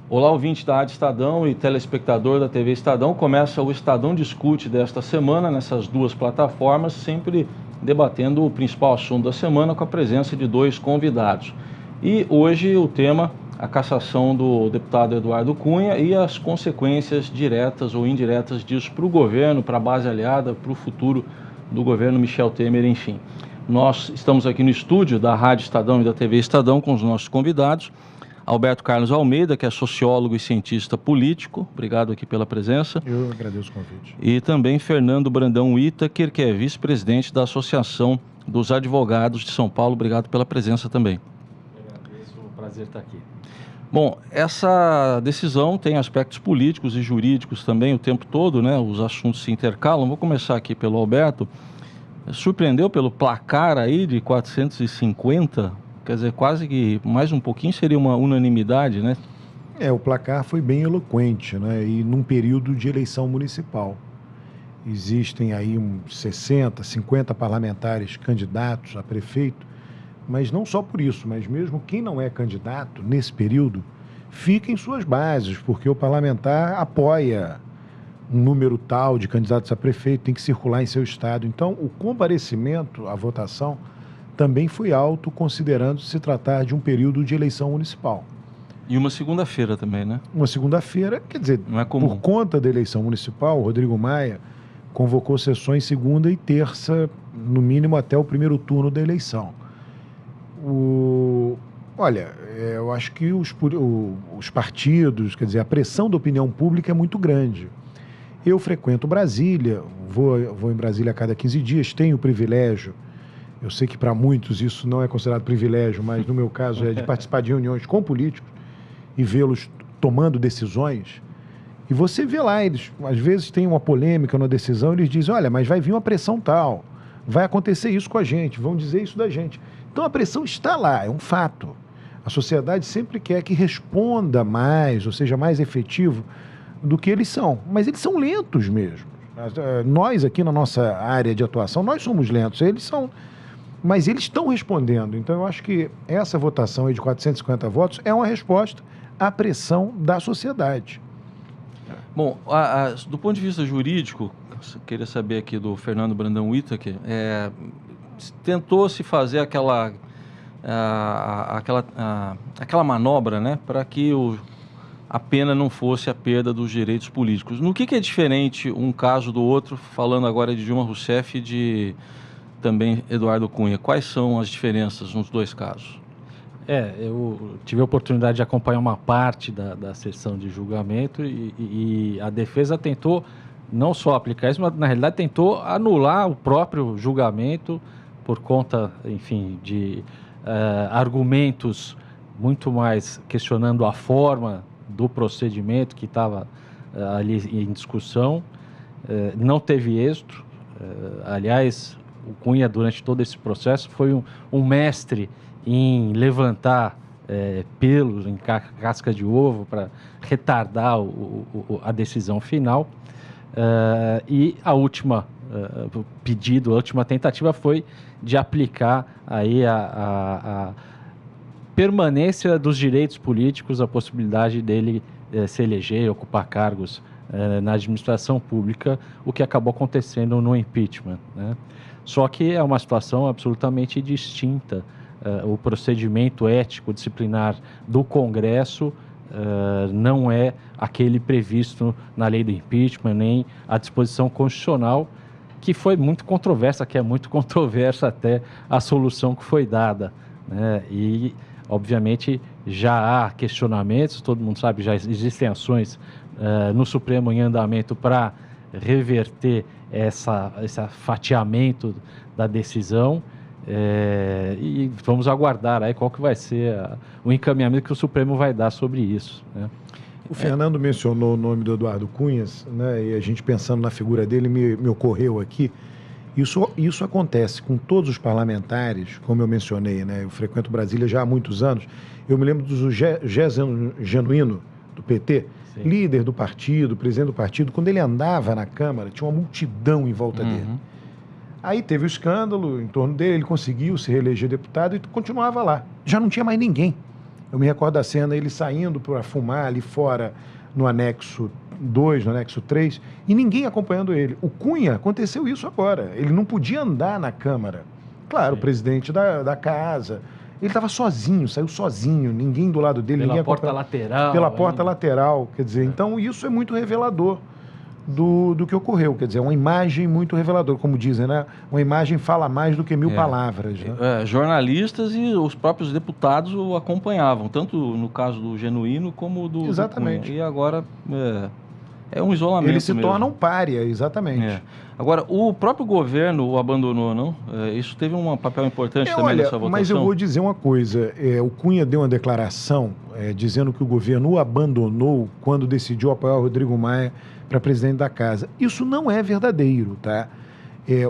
Olá, ouvinte da Rádio Estadão e telespectador da TV Estadão. Começa o Estadão Discute desta semana, nessas duas plataformas, sempre debatendo o principal assunto da semana com a presença de dois convidados. E hoje o tema, a cassação do deputado Eduardo Cunha e as consequências diretas ou indiretas disso para o governo, para a base aliada, para o futuro do governo Michel Temer, enfim. Nós estamos aqui no estúdio da Rádio Estadão e da TV Estadão com os nossos convidados. Alberto Carlos Almeida, que é sociólogo e cientista político, obrigado aqui pela presença. Eu agradeço o convite. E também Fernando Brandão Whittaker, que é vice-presidente da Associação dos Advogados de São Paulo, obrigado pela presença também. Eu agradeço, é um prazer estar aqui. Bom, essa decisão tem aspectos políticos e jurídicos também o tempo todo, né? Os assuntos se intercalam. Vou começar aqui pelo Alberto. Surpreendeu pelo placar aí de 450? Quer dizer, quase que mais um pouquinho seria uma unanimidade, né? O placar foi bem eloquente, né? E num período de eleição municipal. Existem aí uns 60, 50 parlamentares candidatos a prefeito, mas não só por isso, mas mesmo quem não é candidato nesse período, fica em suas bases, porque o parlamentar apoia um número tal de candidatos a prefeito, tem que circular em seu estado. Então, o comparecimento à votação também foi alto, considerando se tratar de um período de eleição municipal. E uma segunda-feira também, né? Uma segunda-feira, quer dizer, não é comum. Por conta da eleição municipal, o Rodrigo Maia convocou sessões segunda e terça, no mínimo até o primeiro turno da eleição. Olha, eu acho que os partidos, quer dizer, a pressão da opinião pública é muito grande. Eu frequento Brasília, vou em Brasília a cada 15 dias, tenho o privilégio. Eu sei que para muitos isso não é considerado privilégio, mas no meu caso é de participar de reuniões com políticos e vê-los tomando decisões. E você vê lá, eles às vezes tem uma polêmica na decisão, eles dizem, olha, mas vai vir uma pressão tal, vai acontecer isso com a gente, vão dizer isso da gente. Então a pressão está lá, é um fato. A sociedade sempre quer que responda mais, ou seja, mais efetivo do que eles são. Mas eles são lentos mesmo. Nós aqui na nossa área de atuação, nós somos lentos, eles são... Mas eles estão respondendo. Então, eu acho que essa votação aí de 450 votos é uma resposta à pressão da sociedade. Bom, do ponto de vista jurídico, queria saber aqui do Fernando Brandão Whittaker, tentou-se fazer aquela manobra, né, para que a pena não fosse a perda dos direitos políticos. No que é diferente um caso do outro, falando agora de Dilma Rousseff e de... também Eduardo Cunha. Quais são as diferenças nos dois casos? Eu tive a oportunidade de acompanhar uma parte da sessão de julgamento e a defesa tentou não só aplicar isso, mas na realidade tentou anular o próprio julgamento por conta, enfim, de argumentos muito mais questionando a forma do procedimento que estava ali em discussão. Não teve êxito. Aliás, o Cunha, durante todo esse processo, foi um mestre em levantar pelos em casca de ovo para retardar a decisão final. E a última pedido, a última tentativa foi de aplicar aí a permanência dos direitos políticos, a possibilidade dele se eleger, ocupar cargos na administração pública, o que acabou acontecendo no impeachment, né? Só que é uma situação absolutamente distinta. O procedimento ético disciplinar do Congresso não é aquele previsto na lei do impeachment, nem a disposição constitucional, que foi muito controversa, que é muito controversa até a solução que foi dada, né? E, obviamente, já há questionamentos, todo mundo sabe, já existem ações no Supremo em andamento para reverter esse fatiamento da decisão, e vamos aguardar aí qual que vai ser o encaminhamento que o Supremo vai dar sobre isso, né? O Fernando mencionou o nome do Eduardo Cunha, né, e a gente pensando na figura dele, me ocorreu aqui, isso acontece com todos os parlamentares, como eu mencionei, né, eu frequento Brasília já há muitos anos, eu me lembro do Gé Genuíno, do PT, sim, líder do partido, presidente do partido, quando ele andava na Câmara, tinha uma multidão em volta dele. Aí teve o escândalo em torno dele, ele conseguiu se reeleger deputado e continuava lá. Já não tinha mais ninguém. Eu me recordo da cena, ele saindo para fumar ali fora, no anexo 2, no anexo 3, e ninguém acompanhando ele. O Cunha, aconteceu isso agora. Ele não podia andar na Câmara. Claro, o presidente da casa. Ele estava sozinho, saiu sozinho, ninguém do lado dele. Pela porta lateral. Pela porta lateral, quer dizer, então isso é muito revelador do que ocorreu, quer dizer, é uma imagem muito reveladora, como dizem, né? Uma imagem fala mais do que 1000 palavras. Né? Jornalistas e os próprios deputados o acompanhavam, tanto no caso do Genuíno como do Exatamente. E agora é um isolamento. Ele se mesmo. torna um pária, exatamente. Agora, o próprio governo o abandonou, não? Isso teve um papel importante também nessa votação. Mas eu vou dizer uma coisa, o Cunha deu uma declaração dizendo que o governo o abandonou quando decidiu apoiar o Rodrigo Maia para presidente da casa. Isso não é verdadeiro, tá?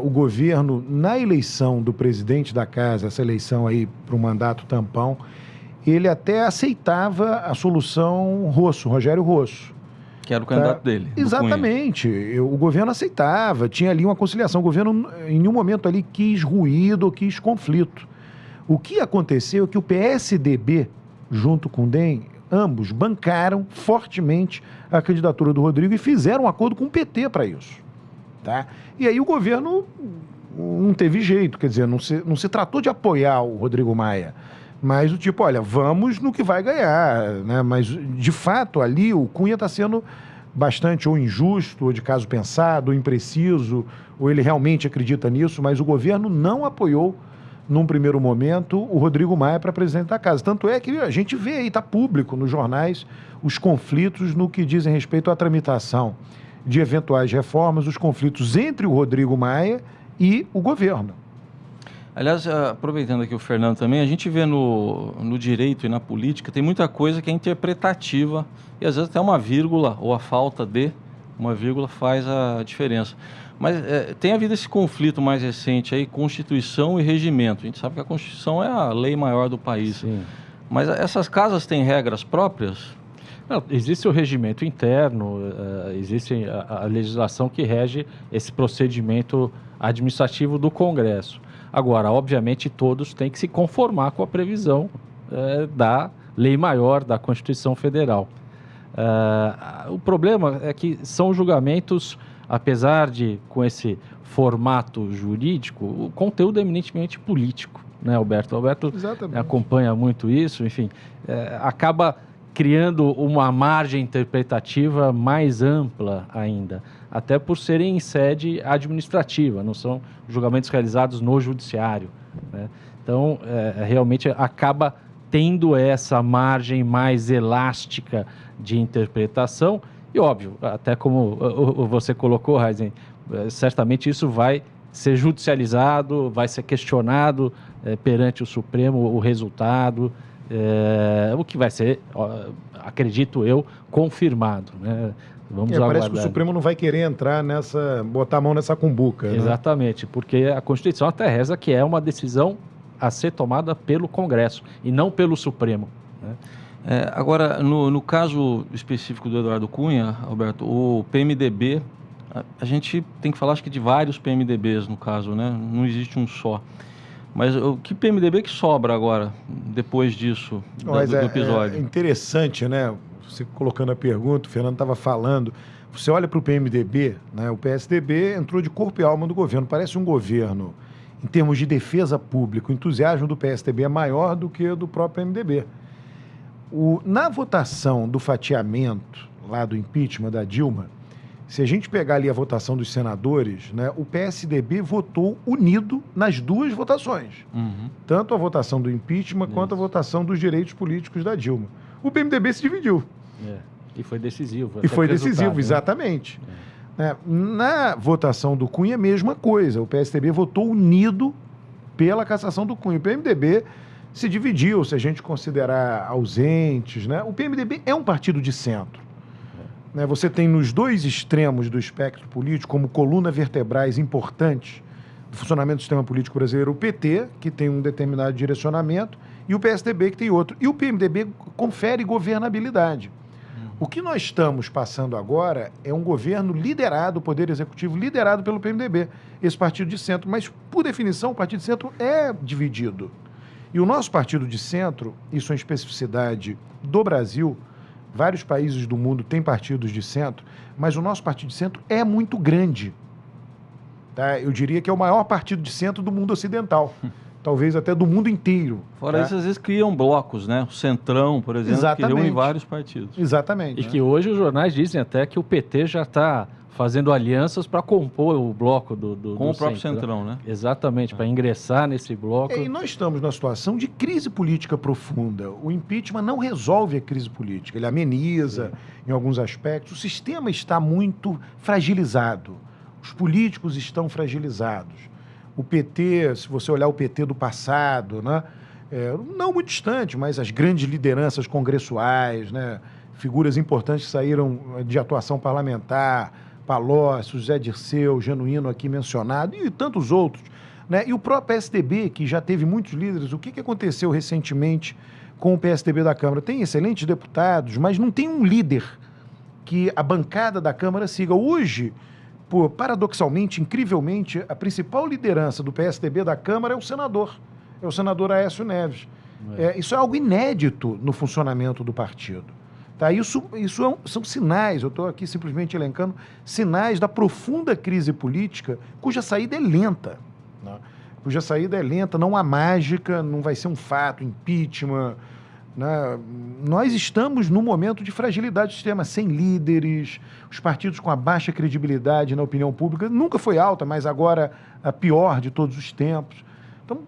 O governo, na eleição do presidente da casa, essa eleição aí para o mandato tampão, ele até aceitava a solução Rogério Rosso. Que era o candidato dele. Exatamente. O governo aceitava, tinha ali uma conciliação. O governo, em nenhum momento ali, quis ruído, quis conflito. O que aconteceu é que o PSDB, junto com o DEM, ambos bancaram fortemente a candidatura do Rodrigo e fizeram um acordo com o PT para isso. Tá? E aí o governo não teve jeito, quer dizer, não se tratou de apoiar o Rodrigo Maia, mas o tipo, olha, vamos no que vai ganhar, né? Mas, de fato, ali o Cunha está sendo bastante ou injusto, ou de caso pensado, ou impreciso, ou ele realmente acredita nisso, mas o governo não apoiou, num primeiro momento, o Rodrigo Maia para presidente da casa. Tanto é que a gente vê aí, está público nos jornais, os conflitos no que dizem respeito à tramitação de eventuais reformas, os conflitos entre o Rodrigo Maia e o governo. Aliás, aproveitando aqui o Fernando também, a gente vê no direito e na política, tem muita coisa que é interpretativa e às vezes até uma vírgula ou a falta de uma vírgula faz a diferença. Mas tem havido esse conflito mais recente aí, Constituição e Regimento. A gente sabe que a Constituição é a lei maior do país. Sim. Mas essas casas têm regras próprias? Não, existe o regimento interno, existe a legislação que rege esse procedimento administrativo do Congresso. Agora, obviamente, todos têm que se conformar com a previsão da lei maior da Constituição Federal. O problema é que são julgamentos, apesar de com esse formato jurídico, o conteúdo é eminentemente político, né, Alberto? Alberto acompanha muito isso, enfim, acaba criando uma margem interpretativa mais ampla ainda, até por serem em sede administrativa, não são julgamentos realizados no judiciário, né? Então, realmente acaba tendo essa margem mais elástica de interpretação e, óbvio, até como você colocou, Heisen, certamente isso vai ser judicializado, vai ser questionado perante o Supremo o resultado, o que vai ser, acredito eu, confirmado, né? Vamos aguardar. Parece que o Supremo não vai querer entrar botar a mão nessa cumbuca. Exatamente, né? Porque a Constituição até reza que é uma decisão a ser tomada pelo Congresso e não pelo Supremo, né? Agora, no caso específico do Eduardo Cunha, Alberto, o PMDB, a gente tem que falar, acho que de vários PMDBs no caso, né? Não existe um só. Mas o que PMDB que sobra agora, depois disso, do episódio? É interessante, né? Você colocando a pergunta, o Fernando estava falando, você olha para o PMDB, né? O PSDB entrou de corpo e alma do governo, parece um governo, em termos de defesa pública, o entusiasmo do PSDB é maior do que do próprio PMDB. Na votação do fatiamento, lá do impeachment da Dilma, se a gente pegar ali a votação dos senadores, né, o PSDB votou unido nas duas votações. Uhum. Tanto a votação do impeachment quanto a votação dos direitos políticos da Dilma. O PMDB se dividiu. E foi decisivo. E foi decisivo, exatamente. Na votação do Cunha, a mesma coisa. O PSDB votou unido pela cassação do Cunha. O PMDB se dividiu, se a gente considerar ausentes, né? O PMDB é um partido de centro. Você tem nos dois extremos do espectro político, como coluna vertebrais importantes do funcionamento do sistema político brasileiro, o PT, que tem um determinado direcionamento, e o PSDB, que tem outro. E o PMDB confere governabilidade. O que nós estamos passando agora é um governo liderado, o Poder Executivo liderado pelo PMDB, esse partido de centro. Mas, por definição, o partido de centro é dividido. E o nosso partido de centro, isso é uma especificidade do Brasil, vários países do mundo têm partidos de centro, mas o nosso partido de centro é muito grande. Tá? Eu diria que é o maior partido de centro do mundo ocidental, talvez até do mundo inteiro. Fora isso, às vezes criam blocos, né? O Centrão, por exemplo, que reúne vários partidos. Exatamente. E que hoje os jornais dizem até que o PT já está fazendo alianças para compor o bloco com o próprio Centrão, né? Exatamente, para ingressar nesse bloco. E nós estamos numa situação de crise política profunda. O impeachment não resolve a crise política, ele ameniza em alguns aspectos. O sistema está muito fragilizado. Os políticos estão fragilizados. O PT, se você olhar o PT do passado, né? Não muito distante, mas as grandes lideranças congressuais, né? Figuras importantes que saíram de atuação parlamentar, Palocci, José Dirceu, Genuíno aqui mencionado, e tantos outros, né? E o próprio PSDB, que já teve muitos líderes, o que aconteceu recentemente com o PSDB da Câmara? Tem excelentes deputados, mas não tem um líder que a bancada da Câmara siga. Hoje, paradoxalmente, incrivelmente, a principal liderança do PSDB da Câmara é o senador Aécio Neves. Isso é algo inédito no funcionamento do partido. Tá? São sinais, eu estou aqui simplesmente elencando, sinais da profunda crise política, cuja saída é lenta. Né? Cuja saída é lenta, não há mágica, não vai ser um fato, impeachment. Né? Nós estamos num momento de fragilidade do sistema, sem líderes, os partidos com a baixa credibilidade na opinião pública, nunca foi alta, mas agora a pior de todos os tempos. Então,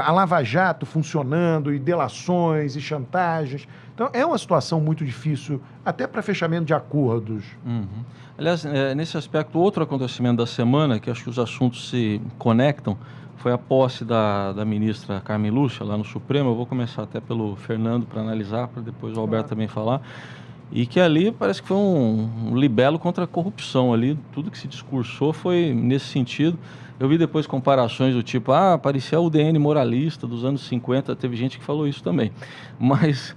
a Lava Jato funcionando, e delações, e chantagens. Então, é uma situação muito difícil, até para fechamento de acordos. Uhum. Aliás, nesse aspecto, outro acontecimento da semana, que acho que os assuntos se conectam, foi a posse da ministra Carmen Lúcia, lá no Supremo. Eu vou começar até pelo Fernando para analisar, para depois o Alberto também falar. E que ali parece que foi um libelo contra a corrupção ali. Tudo que se discursou foi nesse sentido. Eu vi depois comparações do tipo, parecia o UDN moralista dos anos 50, teve gente que falou isso também. Mas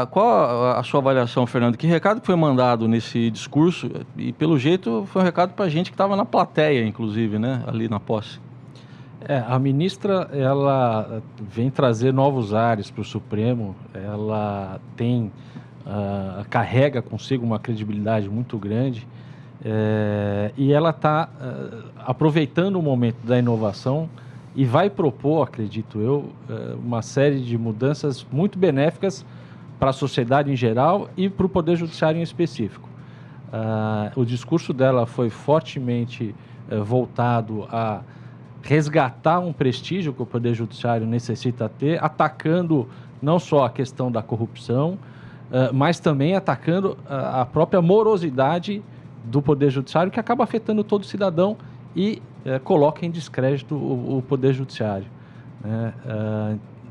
qual a sua avaliação, Fernando? Que recado que foi mandado nesse discurso? E pelo jeito foi um recado para a gente que estava na plateia, inclusive, né? Ali na posse. A ministra, ela vem trazer novos ares para o Supremo, ela carrega consigo uma credibilidade muito grande, e ela está aproveitando o momento da inovação e vai propor, acredito eu, uma série de mudanças muito benéficas para a sociedade em geral e para o Poder Judiciário em específico. O discurso dela foi fortemente voltado a resgatar um prestígio que o Poder Judiciário necessita ter, atacando não só a questão da corrupção, mas também atacando a própria morosidade do Poder Judiciário, que acaba afetando todo cidadão e coloca em descrédito o Poder Judiciário.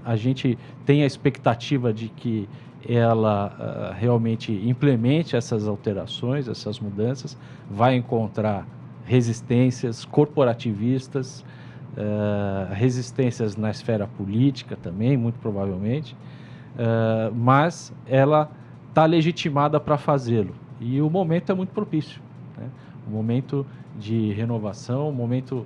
A gente tem a expectativa de que ela realmente implemente essas alterações, essas mudanças, vai encontrar resistências corporativistas, resistências na esfera política também, muito provavelmente, mas ela está legitimada para fazê-lo. E o momento é muito propício, né? Um momento de renovação, um momento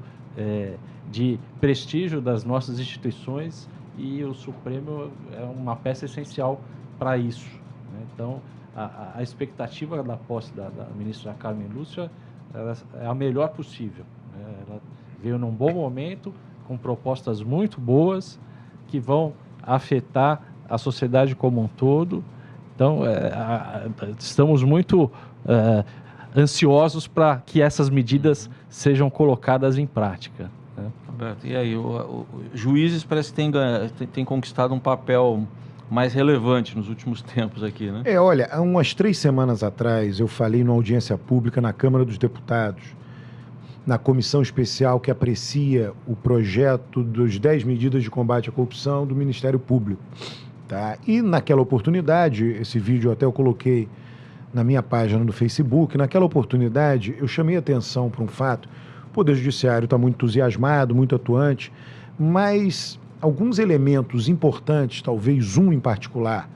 de prestígio das nossas instituições, e o Supremo é uma peça essencial para isso, né? Então, a expectativa da posse da ministra Carmen Lúcia é a melhor possível, né? Ela veio num bom momento, com propostas muito boas, que vão afetar a sociedade como um todo. Então, estamos muito ansiosos para que essas medidas sejam colocadas em prática, né? Alberto, e aí, os juízes parece que têm conquistado um papel mais relevante nos últimos tempos aqui, né? Olha, há umas 3 semanas atrás eu falei numa audiência pública na Câmara dos Deputados, na comissão especial que aprecia o projeto dos 10 medidas de combate à corrupção do Ministério Público. Tá? E naquela oportunidade, esse vídeo até eu coloquei na minha página no Facebook, naquela oportunidade eu chamei atenção para um fato: o Poder Judiciário está muito entusiasmado, muito atuante, mas alguns elementos importantes, talvez um em particular,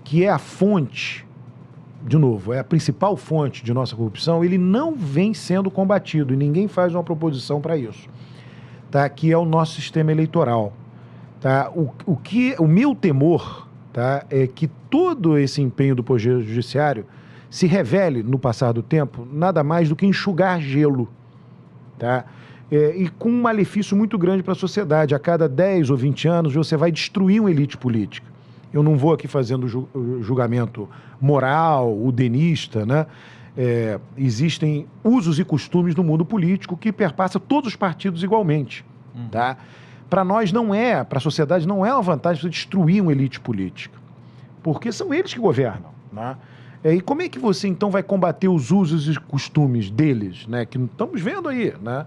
que é a fonte, de novo, é a principal fonte de nossa corrupção, ele não vem sendo combatido e ninguém faz uma proposição para isso, tá? Que é o nosso sistema eleitoral. Tá? O meu temor, tá, é que todo esse empenho do Poder Judiciário se revele, no passar do tempo, nada mais do que enxugar gelo. Tá? E com um malefício muito grande para a sociedade. A cada 10 ou 20 anos você vai destruir uma elite política. Eu não vou aqui fazendo julgamento moral, udenista, né? Existem usos e costumes no mundo político que perpassa todos os partidos igualmente. Tá? Para nós para a sociedade não é uma vantagem você destruir uma elite política, porque são eles que governam, né? E como é que você então vai combater os usos e costumes deles, né? Que estamos vendo aí, né?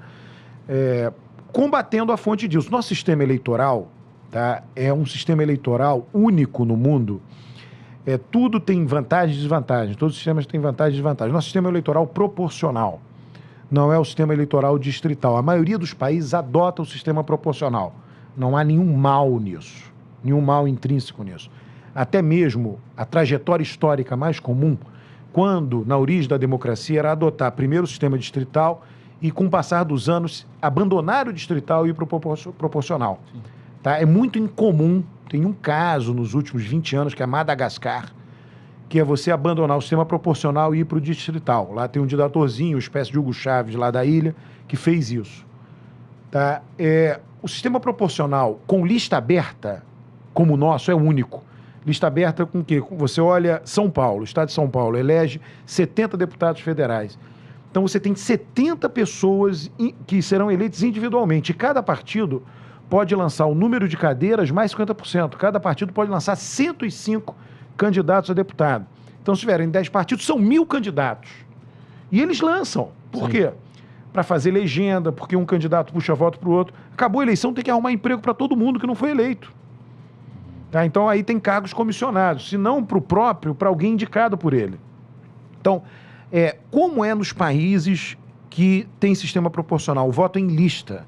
Combatendo a fonte disso. Nosso sistema eleitoral, tá, é um sistema eleitoral único no mundo. Tudo tem vantagens e desvantagens. Todos os sistemas têm vantagens e desvantagens. Nosso sistema eleitoral proporcional. Não é o sistema eleitoral distrital. A maioria dos países adota o sistema proporcional. Não há nenhum mal nisso. Nenhum mal intrínseco nisso. Até mesmo a trajetória histórica mais comum, quando, na origem da democracia, era adotar primeiro o sistema distrital e, com o passar dos anos, abandonar o distrital e ir para o proporcional. Tá? É muito incomum. Tem um caso nos últimos 20 anos, que é Madagascar, que é você abandonar o sistema proporcional e ir para o distrital. Lá tem um ditatorzinho, uma espécie de Hugo Chávez lá da ilha, que fez isso. Tá? O sistema proporcional com lista aberta, como o nosso, é único. Lista aberta com o quê? Você olha São Paulo, o estado de São Paulo elege 70 deputados federais. Então você tem 70 pessoas que serão eleitas individualmente. E cada partido pode lançar o número de cadeiras mais 50%. Cada partido pode lançar 105 candidatos a deputado. Então, se tiverem 10 partidos, são 1.000 candidatos. E eles lançam. Por quê? Para fazer legenda, porque um candidato puxa voto para o outro. Acabou a eleição, tem que arrumar emprego para todo mundo que não foi eleito. Tá? Então, aí tem cargos comissionados. Se não para o próprio, para alguém indicado por ele. Então, como é nos países que tem sistema proporcional? O voto em lista.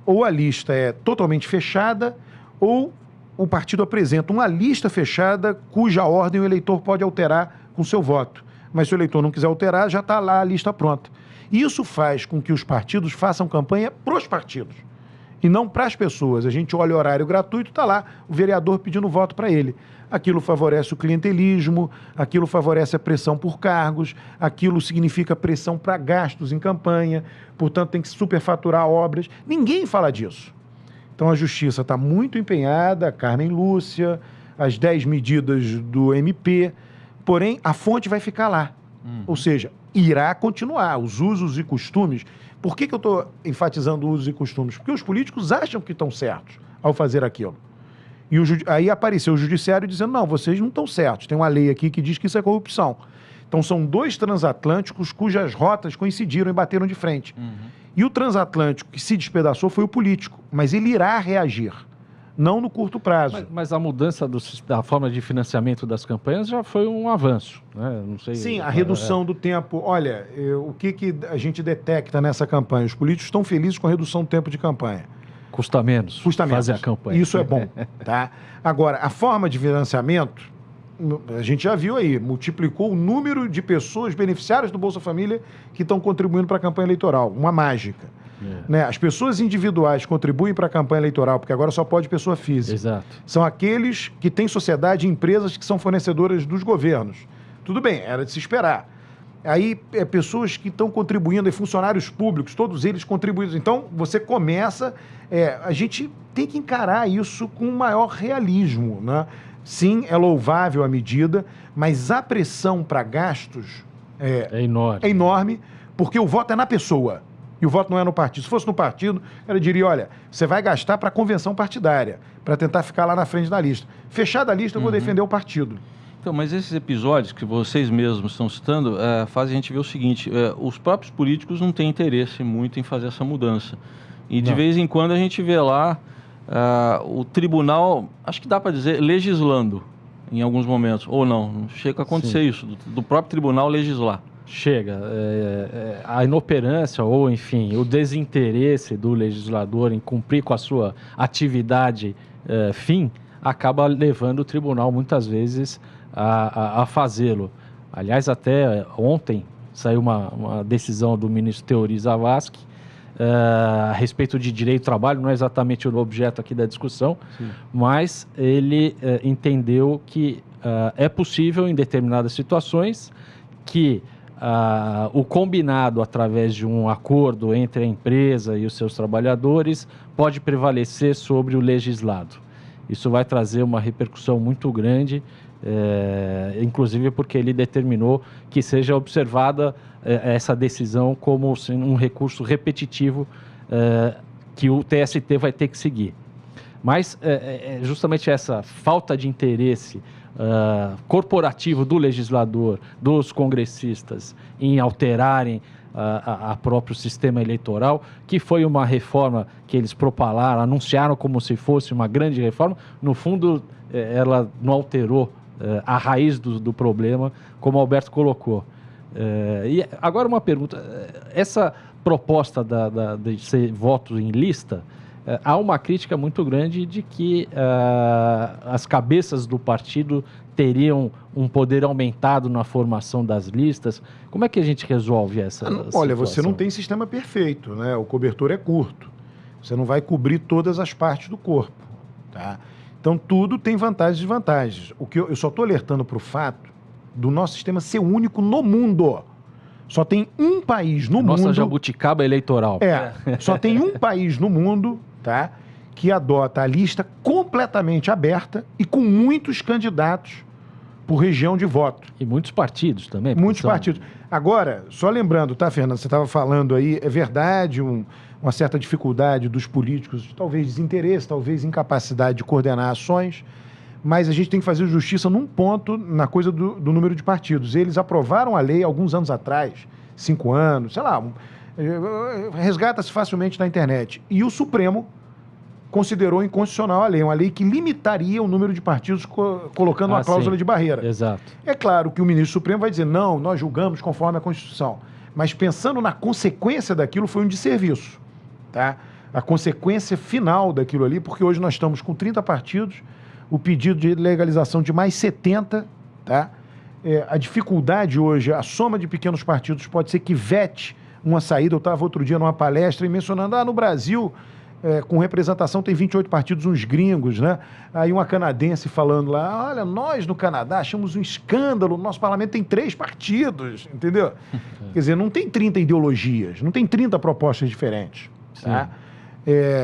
Ou a lista é totalmente fechada, ou o partido apresenta uma lista fechada cuja ordem o eleitor pode alterar com seu voto. Mas se o eleitor não quiser alterar, já está lá a lista pronta. Isso faz com que os partidos façam campanha para os partidos e não para as pessoas. A gente olha o horário gratuito, está lá o vereador pedindo voto para ele. Aquilo favorece o clientelismo, aquilo favorece a pressão por cargos, aquilo significa pressão para gastos em campanha, portanto tem que superfaturar obras. Ninguém fala disso. Então a Justiça está muito empenhada, a Carmen Lúcia, as 10 medidas do MP, porém a fonte vai ficar lá. Ou seja, irá continuar os usos e costumes. Por que eu estou enfatizando usos e costumes? Porque os políticos acham que estão certos ao fazer aquilo. E aí apareceu o judiciário dizendo, não, vocês não estão certos. Tem uma lei aqui que diz que isso é corrupção. Então são 2 transatlânticos cujas rotas coincidiram e bateram de frente. E o transatlântico que se despedaçou foi o político, mas ele irá reagir, não no curto prazo. Mas a mudança da forma de financiamento das campanhas já foi um avanço, né? Não sei, sim, a redução do tempo. Olha, o que a gente detecta nessa campanha? Os políticos estão felizes com a redução do tempo de campanha. Custa menos fazer a campanha. Isso é bom. Tá? Agora, a forma de financiamento, a gente já viu aí, multiplicou o número de pessoas beneficiárias do Bolsa Família que estão contribuindo para a campanha eleitoral. Uma mágica. Né? As pessoas individuais contribuem para a campanha eleitoral, porque agora só pode pessoa física. Exato. São aqueles que têm sociedade e empresas que são fornecedoras dos governos. Tudo bem, era de se esperar. Aí, pessoas que estão contribuindo, funcionários públicos, todos eles contribuem. Então, você começa... a gente tem que encarar isso com maior realismo, né? Sim, é louvável a medida, mas a pressão para gastos é enorme. É enorme, porque o voto é na pessoa. E o voto não é no partido. Se fosse no partido, ela diria, olha, você vai gastar para a convenção partidária, para tentar ficar lá na frente da lista. Fechada a lista, eu vou defender o partido. Então, mas esses episódios que vocês mesmos estão citando fazem a gente ver o seguinte, os próprios políticos não têm interesse muito em fazer essa mudança. E de vez em quando a gente vê lá o tribunal, acho que dá para dizer, legislando em alguns momentos, ou não, não chega a acontecer isso, do próprio tribunal legislar. Chega. A inoperância ou, enfim, o desinteresse do legislador em cumprir com a sua atividade fim acaba levando o tribunal muitas vezes a fazê-lo. Aliás, até ontem saiu uma decisão do ministro Teori Zavascki a respeito de direito do trabalho, não é exatamente o objeto aqui da discussão, mas ele entendeu que é possível, em determinadas situações, que o combinado através de um acordo entre a empresa e os seus trabalhadores pode prevalecer sobre o legislado. Isso vai trazer uma repercussão muito grande, inclusive porque ele determinou que seja observada essa decisão como sendo um recurso repetitivo que o TST vai ter que seguir. Mas justamente essa falta de interesse corporativo do legislador, dos congressistas, em alterarem a próprio sistema eleitoral, que foi uma reforma que eles propalaram, anunciaram como se fosse uma grande reforma, no fundo ela não alterou a raiz do problema, como o Alberto colocou. E agora uma pergunta, essa proposta de ser voto em lista, há uma crítica muito grande de que as cabeças do partido teriam um poder aumentado na formação das listas. Como é que a gente resolve essa situação? Olha, você não tem sistema perfeito, né? O cobertor é curto. Você não vai cobrir todas as partes do corpo, tá? Então, tudo tem vantagens e desvantagens. O que eu só estou alertando para o fato do nosso sistema ser único no mundo. Só tem um país no mundo... Nossa jabuticaba eleitoral. Só tem um país no mundo, tá, que adota a lista completamente aberta e com muitos candidatos por região de voto. E muitos partidos também. Muitos partidos. Agora, só lembrando, tá, Fernando, você estava falando aí, é verdade, uma certa dificuldade dos políticos, talvez desinteresse, talvez incapacidade de coordenar ações, mas a gente tem que fazer justiça num ponto na coisa do número de partidos. Eles aprovaram a lei alguns anos atrás, 5 anos, sei lá, resgata-se facilmente na internet. E o Supremo considerou inconstitucional a lei, uma lei que limitaria o número de partidos colocando uma cláusula de barreira. Exato. É claro que o ministro Supremo vai dizer, não, nós julgamos conforme a Constituição. Mas pensando na consequência daquilo, foi um desserviço, tá? A consequência final daquilo ali, porque hoje nós estamos com 30 partidos, o pedido de legalização de mais 70, tá? A dificuldade hoje, a soma de pequenos partidos pode ser que vete uma saída. Eu estava outro dia numa palestra e mencionando, no Brasil, com representação tem 28 partidos, uns gringos, né? Aí uma canadense falando lá, olha, nós no Canadá achamos um escândalo, no nosso parlamento tem 3 partidos, entendeu? Quer dizer, não tem 30 ideologias, não tem 30 propostas diferentes, tá?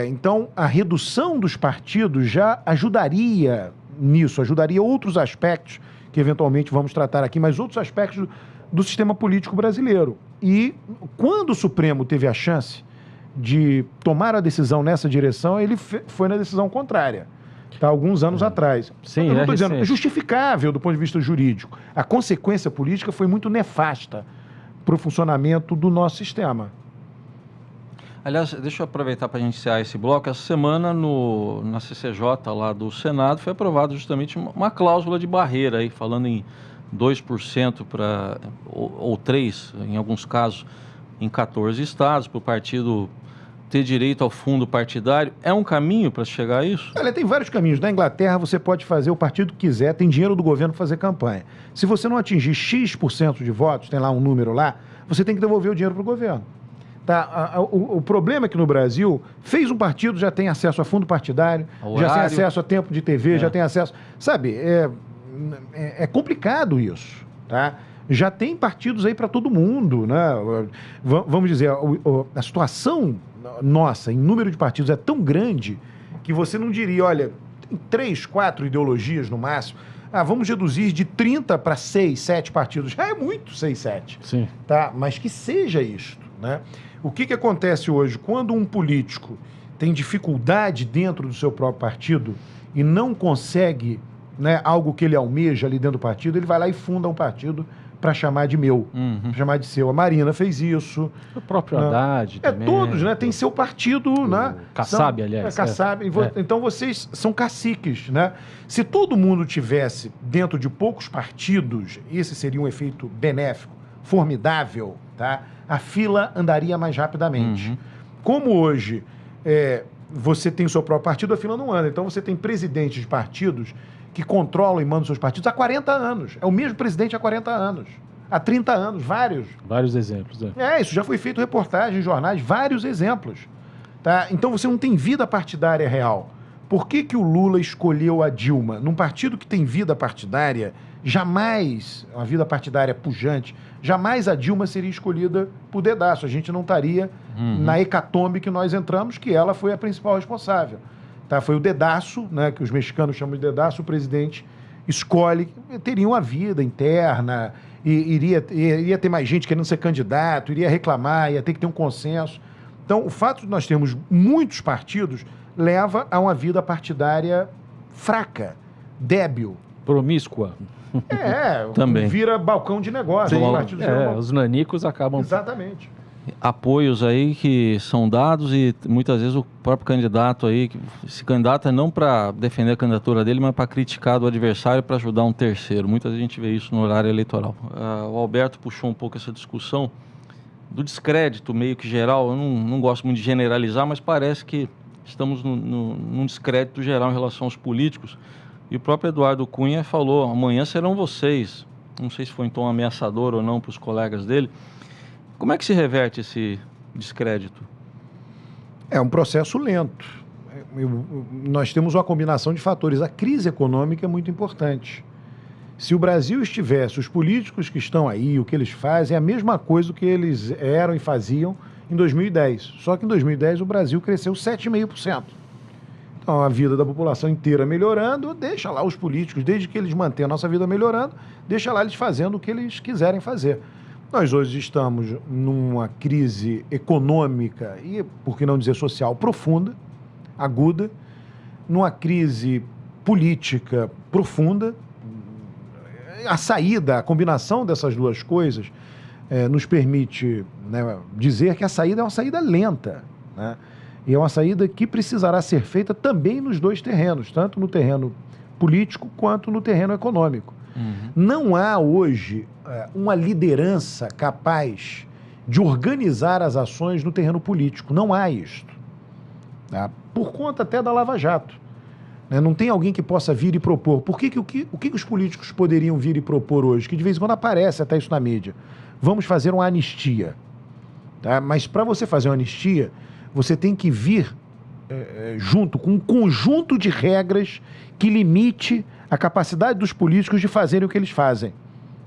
Então, a redução dos partidos já ajudaria nisso, ajudaria outros aspectos que eventualmente vamos tratar aqui, mas outros aspectos do sistema político brasileiro. E quando o Supremo teve a chance de tomar a decisão nessa direção, ele foi na decisão contrária, tá? Alguns anos atrás. Sim, eu não estou dizendo, é justificável do ponto de vista jurídico. A consequência política foi muito nefasta para o funcionamento do nosso sistema. Aliás, deixa eu aproveitar para iniciar esse bloco. Essa semana, na CCJ lá do Senado, foi aprovada justamente uma cláusula de barreira, aí, falando em 2% ou 3%, em alguns casos, em 14 estados, para o partido ter direito ao fundo partidário. É um caminho para chegar a isso? Olha, tem vários caminhos. Na Inglaterra, você pode fazer o partido que quiser, tem dinheiro do governo para fazer campanha. Se você não atingir X% de votos, tem lá um número lá, você tem que devolver o dinheiro para o governo. Tá? O problema é que no Brasil, fez um partido, já tem acesso a fundo partidário, já tem acesso a tempo de TV, já tem acesso... Sabe, é complicado isso, tá? Já tem partidos aí para todo mundo, né? Vamos dizer, a situação nossa em número de partidos é tão grande que você não diria, olha, tem 3, 4 ideologias no máximo, vamos reduzir de 30 para 6, 7 partidos. Já é muito 6, 7. Sim. Tá? Mas que seja isto, né? O que acontece hoje? Quando um político tem dificuldade dentro do seu próprio partido e não consegue, né, algo que ele almeja ali dentro do partido, ele vai lá e funda um partido para chamar de meu, pra chamar de seu. A Marina fez isso. O próprio Haddad também. Todos, né? Tem seu partido, né? Kassab, aliás. Kassab. Então, vocês são caciques, né? Se todo mundo tivesse dentro de poucos partidos, esse seria um efeito benéfico, formidável, tá? A fila andaria mais rapidamente. Como hoje você tem o seu próprio partido, a fila não anda. Então, você tem presidentes de partidos que controlam e mandam seus partidos há 40 anos. É o mesmo presidente há 40 anos. há 30 anos, vários. Vários exemplos, né? Isso já foi feito reportagem em jornais, vários exemplos. Tá? Então você não tem vida partidária real. Por que que o Lula escolheu a Dilma? Num partido que tem vida partidária, jamais, uma vida partidária pujante, jamais a Dilma seria escolhida por dedaço. A gente não estaria na hecatombe que nós entramos, que ela foi a principal responsável. Tá? Foi o dedaço, né, que os mexicanos chamam de dedaço, o presidente escolhe, teria uma vida interna, iria ter mais gente querendo ser candidato, iria reclamar, ia ter que ter um consenso. Então, o fato de nós termos muitos partidos leva a uma vida partidária fraca, débil. Promíscua. Também. Vira balcão de negócio. Os nanicos acabam... Exatamente. Apoios aí que são dados e muitas vezes o próprio candidato aí se candidata não para defender a candidatura dele, mas para criticar do adversário, para ajudar um terceiro. Muitas vezes a gente vê isso no horário eleitoral. O Alberto puxou um pouco essa discussão do descrédito meio que geral. Eu não gosto muito de generalizar, mas parece que estamos num descrédito geral em relação aos políticos. E o próprio Eduardo Cunha falou, amanhã serão vocês. Não sei se foi em tom ameaçador ou não para os colegas dele. Como é que se reverte esse descrédito? É um processo lento. Nós temos uma combinação de fatores. A crise econômica é muito importante. Se o Brasil estivesse, os políticos que estão aí, o que eles fazem, é a mesma coisa que eles eram e faziam em 2010. Só que em 2010 o Brasil cresceu 7,5%. Então a vida da população inteira melhorando, deixa lá os políticos, desde que eles mantenham a nossa vida melhorando, deixa lá eles fazendo o que eles quiserem fazer. Nós hoje estamos numa crise econômica e, por que não dizer social, profunda, aguda, numa crise política profunda. A saída, a combinação dessas duas coisas nos permite, né, dizer que a saída é uma saída lenta, né? E é uma saída que precisará ser feita também nos dois terrenos, tanto no terreno político quanto no terreno econômico. Não há hoje uma liderança capaz de organizar as ações no terreno político. Não há isto. Tá? Por conta até da Lava Jato. Né? Não tem alguém que possa vir e propor. O que os políticos poderiam vir e propor hoje? Que de vez em quando aparece até isso na mídia. Vamos fazer uma anistia. Tá? Mas para você fazer uma anistia, você tem que vir junto com um conjunto de regras que limite a capacidade dos políticos de fazerem o que eles fazem.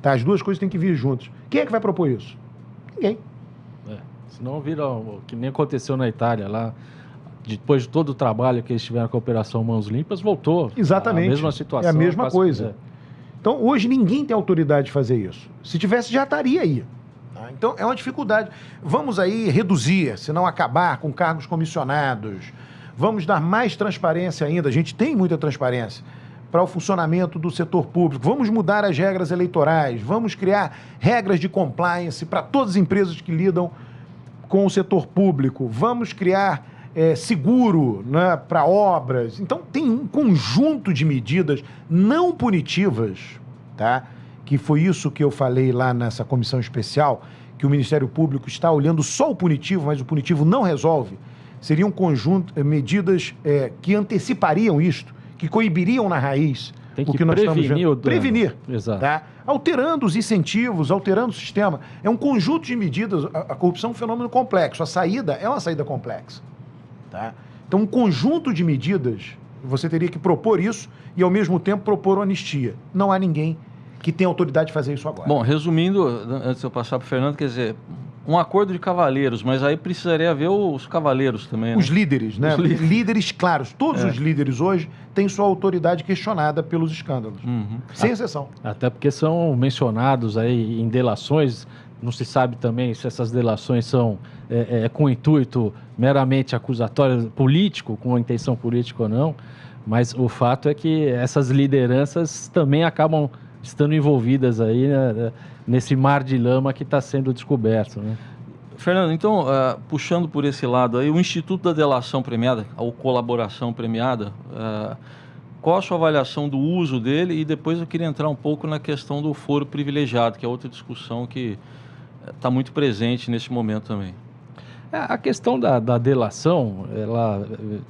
Tá? As duas coisas têm que vir juntas. Quem é que vai propor isso? Ninguém. Senão vira o que nem aconteceu na Itália lá. Depois de todo o trabalho que eles tiveram com a Operação Mãos Limpas, voltou. Exatamente. A mesma situação. É a mesma coisa. Então, hoje ninguém tem autoridade de fazer isso. Se tivesse, já estaria aí. Tá? Então, é uma dificuldade. Vamos aí reduzir, se não acabar com cargos comissionados. Vamos dar mais transparência ainda. A gente tem muita transparência para o funcionamento do setor público. Vamos mudar as regras eleitorais. Vamos criar regras de compliance para todas as empresas que lidam com o setor público. Vamos criar seguro, né, para obras. Então, tem um conjunto de medidas não punitivas, tá? Que foi isso que eu falei lá nessa comissão especial, que o Ministério Público está olhando só o punitivo, mas o punitivo não resolve. Seria um conjunto de medidas que antecipariam isto, que coibiriam na raiz tem que o que nós estamos vendo. o dano. Prevenir. Exato. Tá? Alterando os incentivos, alterando o sistema. É um conjunto de medidas. A corrupção é um fenômeno complexo. A saída é uma saída complexa. Tá? Então, um conjunto de medidas, você teria que propor isso e, ao mesmo tempo, propor uma anistia. Não há ninguém que tenha autoridade de fazer isso agora. Bom, resumindo, antes de eu passar para o Fernando, quer dizer, um acordo de cavaleiros, mas aí precisaria haver os cavaleiros também, né? Os líderes, né? Os líderes claros. Todos os líderes hoje têm sua autoridade questionada pelos escândalos. Sem exceção. Até porque são mencionados aí em delações. Não se sabe também se essas delações são com intuito meramente acusatório político, com intenção política ou não, mas o fato é que essas lideranças também acabam estando envolvidas aí, né, nesse mar de lama que está sendo descoberto, né? Fernando, então, puxando por esse lado aí, o Instituto da Delação Premiada, ou Colaboração Premiada, qual a sua avaliação do uso dele? E depois eu queria entrar um pouco na questão do foro privilegiado, que é outra discussão que está muito presente nesse momento também. A questão da delação, ela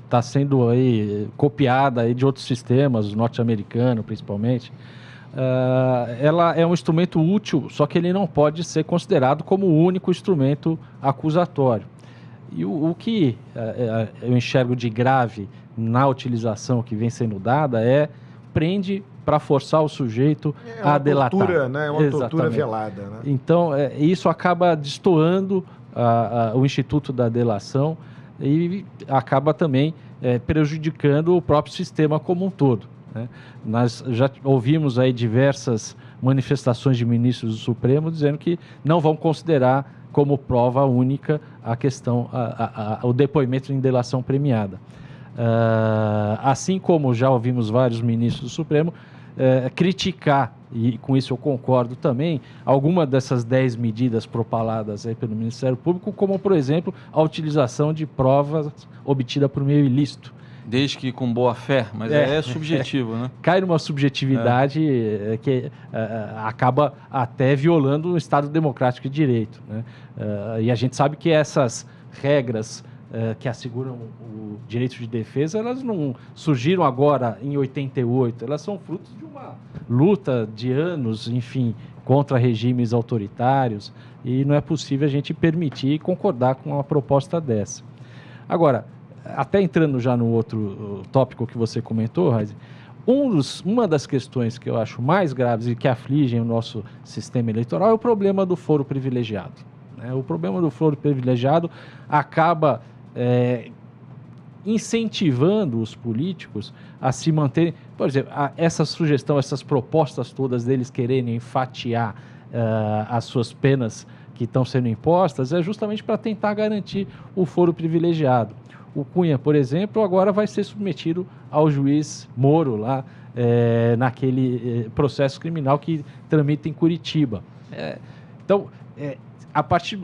está sendo aí copiada aí de outros sistemas, norte-americano principalmente, ela é um instrumento útil, só que ele não pode ser considerado como o único instrumento acusatório. E o que eu enxergo de grave na utilização que vem sendo dada prende para forçar o sujeito a delatar. Tortura, né? É uma tortura velada. Né? Então, isso acaba destoando o Instituto da Delação e acaba também prejudicando o próprio sistema como um todo. Né? Nós já ouvimos aí diversas manifestações de ministros do Supremo dizendo que não vão considerar como prova única a questão, o depoimento em delação premiada. Assim como já ouvimos vários ministros do Supremo criticar, e com isso eu concordo também, alguma dessas 10 medidas propaladas aí pelo Ministério Público, como, por exemplo, a utilização de provas obtidas por meio ilícito. Desde que com boa fé, mas é subjetivo, né? Cai numa subjetividade que acaba até violando o Estado Democrático de Direito. Né? E a gente sabe que essas regras que asseguram o direito de defesa, elas não surgiram agora em 88, elas são frutos de uma luta de anos, enfim, contra regimes autoritários, e não é possível a gente permitir e concordar com uma proposta dessa. Agora, até entrando já no outro tópico que você comentou, Raíssa, uma das questões que eu acho mais graves e que afligem o nosso sistema eleitoral é o problema do foro privilegiado. Né? O problema do foro privilegiado acaba incentivando os políticos a se manterem, por exemplo, essa sugestão, essas propostas todas deles quererem fatiar as suas penas que estão sendo impostas, é justamente para tentar garantir o foro privilegiado. O Cunha, por exemplo, agora vai ser submetido ao juiz Moro, lá naquele processo criminal que tramita em Curitiba.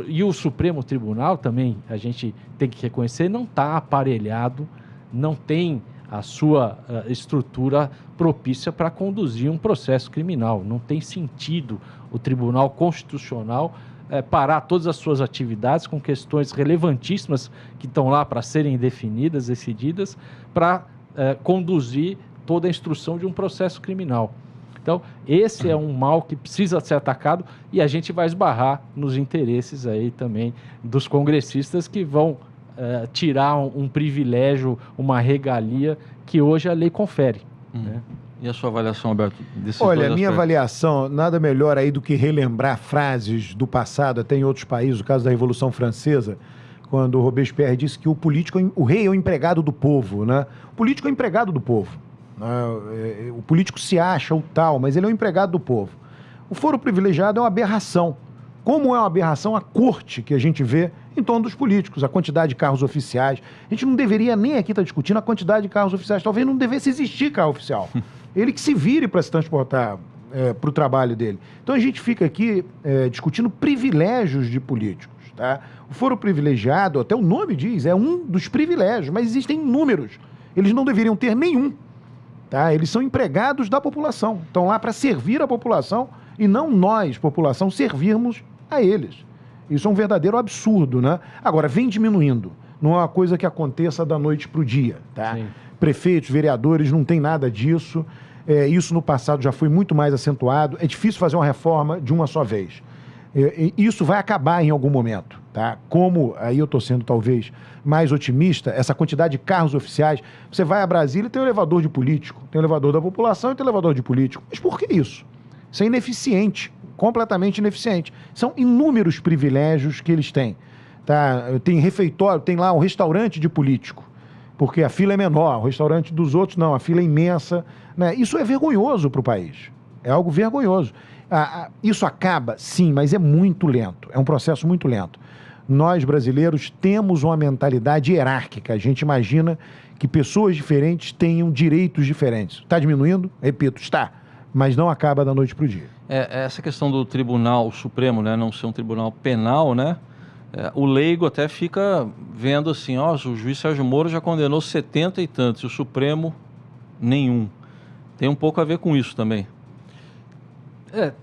E o Supremo Tribunal também, a gente tem que reconhecer, não está aparelhado, não tem a sua estrutura propícia para conduzir um processo criminal. Não tem sentido o Tribunal Constitucional parar todas as suas atividades com questões relevantíssimas que estão lá para serem definidas, decididas, para conduzir toda a instrução de um processo criminal. Então, esse é um mal que precisa ser atacado e a gente vai esbarrar nos interesses aí também dos congressistas que vão tirar um privilégio, uma regalia que hoje a lei confere. Né? E a sua avaliação, Alberto, desses Olha, dois a minha aspectos? avaliação, nada melhor aí do que relembrar frases do passado, até em outros países, o caso da Revolução Francesa, quando o Robespierre disse que o rei é o empregado do povo, né? O político é o empregado do povo. O político se acha o tal, mas ele é o empregado do povo. O foro privilegiado é uma aberração. Como é uma aberração a corte que a gente vê em torno dos políticos, a quantidade de carros oficiais. A gente não deveria nem aqui estar discutindo a quantidade de carros oficiais. Talvez não devesse existir carro oficial. Ele que se vire para se transportar para o trabalho dele. Então a gente fica aqui discutindo privilégios de políticos. Tá? O foro privilegiado, até o nome diz, é um dos privilégios, mas existem inúmeros. Eles não deveriam ter nenhum. Tá? Eles são empregados da população. Estão lá para servir a população e não nós, população, servirmos a eles. Isso é um verdadeiro absurdo, né? Agora, vem diminuindo. Não é uma coisa que aconteça da noite para o dia. Tá? Prefeitos, vereadores, não tem nada disso. Isso no passado já foi muito mais acentuado. É difícil fazer uma reforma de uma só vez. Isso vai acabar em algum momento. Tá? Como, aí eu estou sendo talvez mais otimista, essa quantidade de carros oficiais, você vai a Brasília e tem o elevador de político, tem o elevador da população e tem o elevador de político. Mas por que isso? Isso é ineficiente, completamente ineficiente. São inúmeros privilégios que eles têm. Tá? Tem refeitório, tem lá um restaurante de político, porque a fila é menor, o restaurante dos outros não, a fila é imensa. Né? Isso é vergonhoso para o país, é algo vergonhoso. Isso acaba, sim, mas é muito lento, é um processo muito lento. Nós, brasileiros, temos uma mentalidade hierárquica. A gente imagina que pessoas diferentes tenham direitos diferentes. Está diminuindo? Repito, está. Mas não acaba da noite para o dia. Essa questão do Tribunal Supremo, né, não ser um tribunal penal, né? O leigo até fica vendo assim, o juiz Sérgio Moro já condenou 70 e tantos, e o Supremo, nenhum. Tem um pouco a ver com isso também.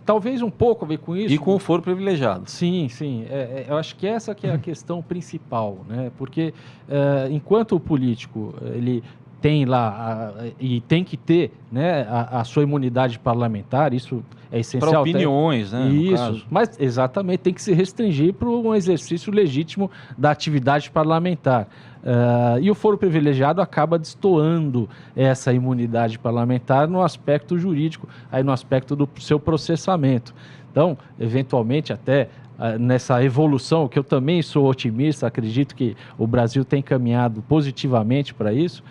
Talvez um pouco a ver com isso. E com o foro privilegiado. Sim. Eu acho que essa que é a questão principal, né? Porque enquanto o político ele tem lá e tem que ter, né, a sua imunidade parlamentar, isso é essencial. Para opiniões, né? Isso, mas exatamente, tem que se restringir para um exercício legítimo da atividade parlamentar. E o foro privilegiado acaba destoando essa imunidade parlamentar no aspecto jurídico, aí no aspecto do seu processamento. Então, eventualmente, até nessa evolução, que eu também sou otimista, acredito que o Brasil tem caminhado positivamente para isso,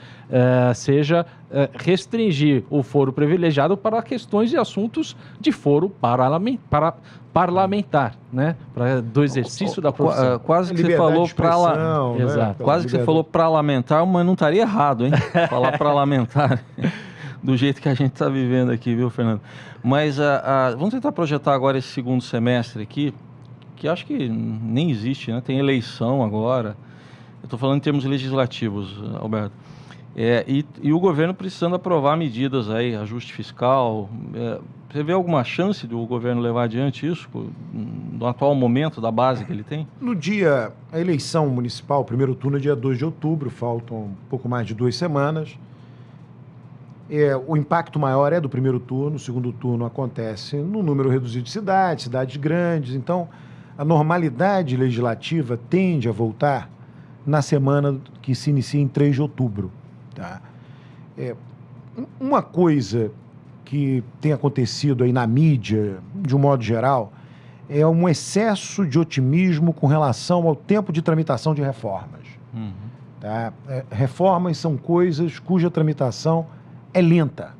seja restringir o foro privilegiado para questões e assuntos de foro parlamentar, né? Do exercício da profissão. Quase que você falou Exato. Quase que você falou parlamentar, mas não estaria errado, hein? Falar parlamentar do jeito que a gente está vivendo aqui, viu, Fernando? Mas vamos tentar projetar agora esse segundo semestre aqui, que acho que nem existe, né? Tem eleição agora. Eu estou falando em termos legislativos, Alberto. E o governo precisando aprovar medidas aí, ajuste fiscal. Você vê alguma chance do governo levar adiante isso, no atual momento da base que ele tem? A eleição municipal, o primeiro turno é dia 2 de outubro, faltam um pouco mais de 2 semanas. O impacto maior é do primeiro turno, o segundo turno acontece num número reduzido de cidades grandes, então a normalidade legislativa tende a voltar na semana que se inicia em 3 de outubro. Tá? Uma coisa que tem acontecido aí na mídia, de um modo geral, é um excesso de otimismo com relação ao tempo de tramitação de reformas. Uhum. Tá? Reformas são coisas cuja tramitação é lenta.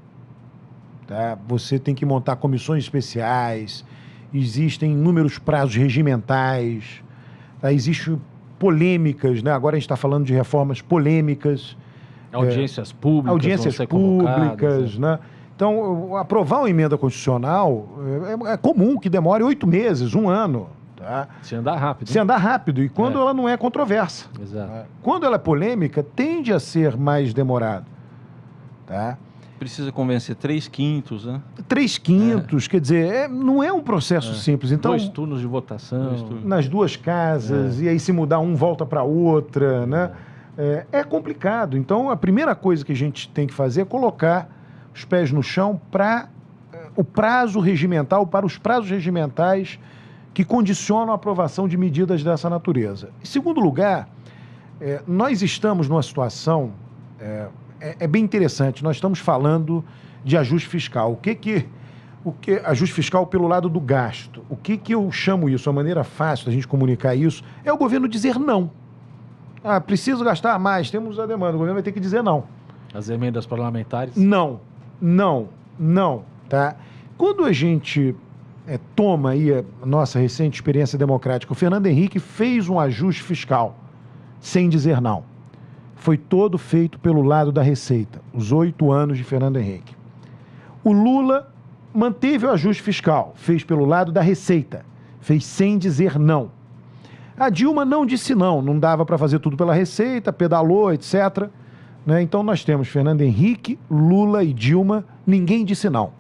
Tá? Você tem que montar comissões especiais, existem inúmeros prazos regimentais, tá? Existem polêmicas, né? Agora a gente está falando de reformas polêmicas. Audiências públicas, né? Então, aprovar uma emenda constitucional é comum que demore 8 meses, 1 ano. Tá? Se andar rápido. Se andar rápido, e quando ela não é controversa. Exato. Quando ela é polêmica, tende a ser mais demorado. Tá? Precisa convencer 3/5, né? 3/5, quer dizer, não é um processo simples. Então, 2 turnos de votação. Nas 2 casas, e aí se mudar um, volta para outra, né? É complicado. Então, a primeira coisa que a gente tem que fazer é colocar os pés no chão para o prazo regimental, para os prazos regimentais que condicionam a aprovação de medidas dessa natureza. Em segundo lugar, nós estamos numa situação... É bem interessante, nós estamos falando de ajuste fiscal. O que ajuste fiscal pelo lado do gasto? O que eu chamo isso? A maneira fácil da gente comunicar isso é o governo dizer não. Preciso gastar mais, temos a demanda, o governo vai ter que dizer não. As emendas parlamentares? Não. Tá? Quando a gente toma aí a nossa recente experiência democrática, o Fernando Henrique fez um ajuste fiscal sem dizer não. Foi todo feito pelo lado da Receita, os 8 anos de Fernando Henrique. O Lula manteve o ajuste fiscal, fez pelo lado da Receita, fez sem dizer não. A Dilma não disse não dava para fazer tudo pela Receita, pedalou, etc. Né? Então nós temos Fernando Henrique, Lula e Dilma, ninguém disse não.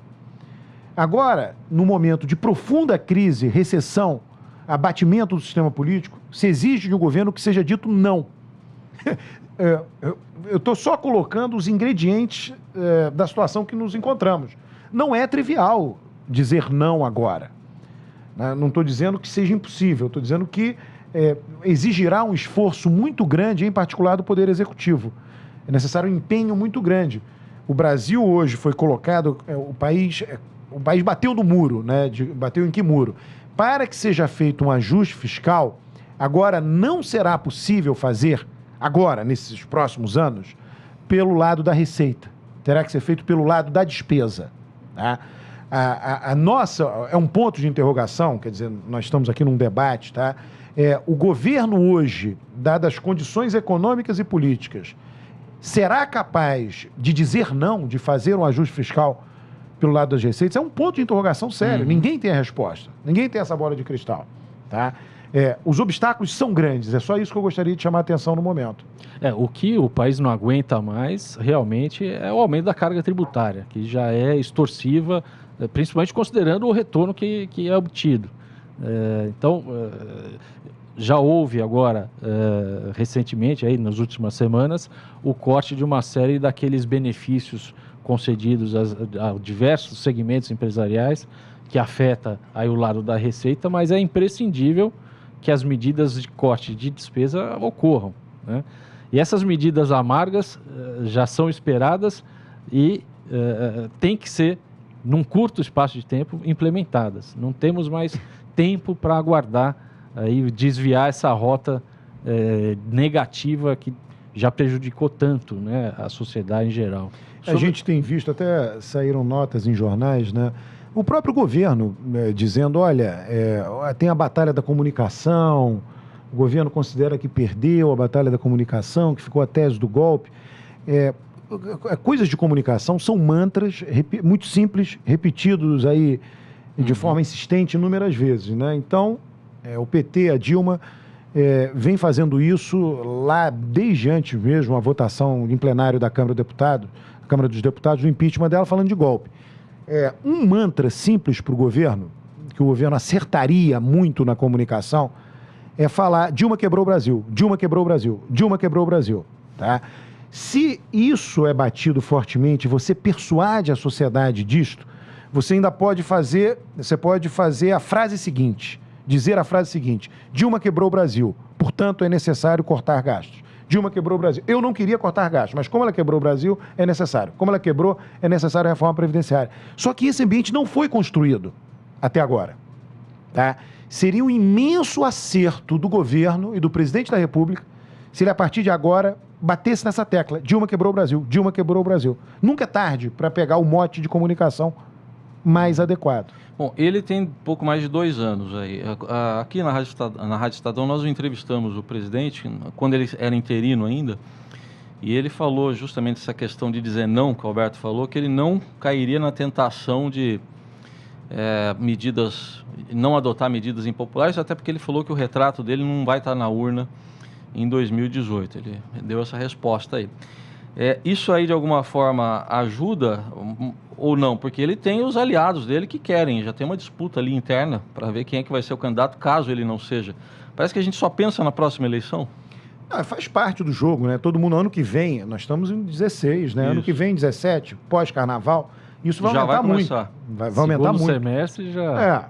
Agora, no momento de profunda crise, recessão, abatimento do sistema político, se exige de um governo que seja dito não. Eu estou só colocando os ingredientes da situação que nos encontramos. Não é trivial dizer não agora. Não estou dizendo que seja impossível, estou dizendo que exigirá um esforço muito grande, em particular do Poder Executivo. É necessário um empenho muito grande. O Brasil hoje foi colocado, o país bateu no muro, né? Bateu em que muro? Para que seja feito um ajuste fiscal, agora não será possível fazer, agora, nesses próximos anos, pelo lado da Receita. Terá que ser feito pelo lado da despesa. Tá? A nossa, é um ponto de interrogação, quer dizer, nós estamos aqui num debate, tá? O governo hoje, dadas as condições econômicas e políticas, será capaz de dizer não, de fazer um ajuste fiscal pelo lado das receitas? É um ponto de interrogação sério. Ninguém tem a resposta. Ninguém tem essa bola de cristal. Tá? Os obstáculos são grandes. É só isso que eu gostaria de chamar a atenção no momento. O que o país não aguenta mais, realmente, é o aumento da carga tributária, que já é extorsiva, principalmente considerando o retorno que é obtido. Então, já houve agora, recentemente, aí, nas últimas semanas, o corte de uma série daqueles benefícios concedidos a diversos segmentos empresariais, que afeta aí o lado da receita, mas é imprescindível que as medidas de corte de despesa ocorram, né? E essas medidas amargas já são esperadas e têm que ser, num curto espaço de tempo, implementadas. Não temos mais tempo para aguardar e desviar essa rota negativa que já prejudicou tanto, né, a sociedade em geral. A gente tem visto, até saíram notas em jornais, né? O próprio governo dizendo, olha, tem a batalha da comunicação, o governo considera que perdeu a batalha da comunicação, que ficou a tese do golpe. Coisas de comunicação são mantras muito simples, repetidos aí de forma insistente inúmeras vezes, né? Então, o PT, a Dilma, vem fazendo isso lá desde antes mesmo, a votação em plenário da Câmara dos Deputados, do impeachment dela, falando de golpe. Um mantra simples para o governo, que o governo acertaria muito na comunicação, é falar: Dilma quebrou o Brasil, Dilma quebrou o Brasil, Dilma quebrou o Brasil, tá? Se isso é batido fortemente, você persuade a sociedade disto, você ainda pode fazer a frase seguinte, dizer a frase seguinte: Dilma quebrou o Brasil, portanto é necessário cortar gastos. Dilma quebrou o Brasil. Eu não queria cortar gastos, mas como ela quebrou o Brasil, é necessário. Como ela quebrou, é necessário a reforma previdenciária. Só que esse ambiente não foi construído até agora, tá? Seria um imenso acerto do governo e do presidente da República se ele, a partir de agora, batesse nessa tecla: Dilma quebrou o Brasil, Dilma quebrou o Brasil. Nunca é tarde para pegar o mote de comunicação mais adequado. Bom, ele tem pouco mais de 2 anos aí. Aqui na Rádio Estadão nós entrevistamos o presidente, quando ele era interino ainda, e ele falou justamente essa questão de dizer não, que o Alberto falou, que ele não cairia na tentação de não adotar medidas impopulares, até porque ele falou que o retrato dele não vai estar na urna em 2018. Ele deu essa resposta aí. Isso aí, de alguma forma, ajuda ou não? Porque ele tem os aliados dele que querem, já tem uma disputa ali interna para ver quem é que vai ser o candidato, caso ele não seja. Parece que a gente só pensa na próxima eleição. Faz parte do jogo, né? Todo mundo, ano que vem, nós estamos em 16, né? Isso. Ano que vem, 17, pós-carnaval, isso vai aumentar muito. Vai aumentar muito. Segundo semestre já...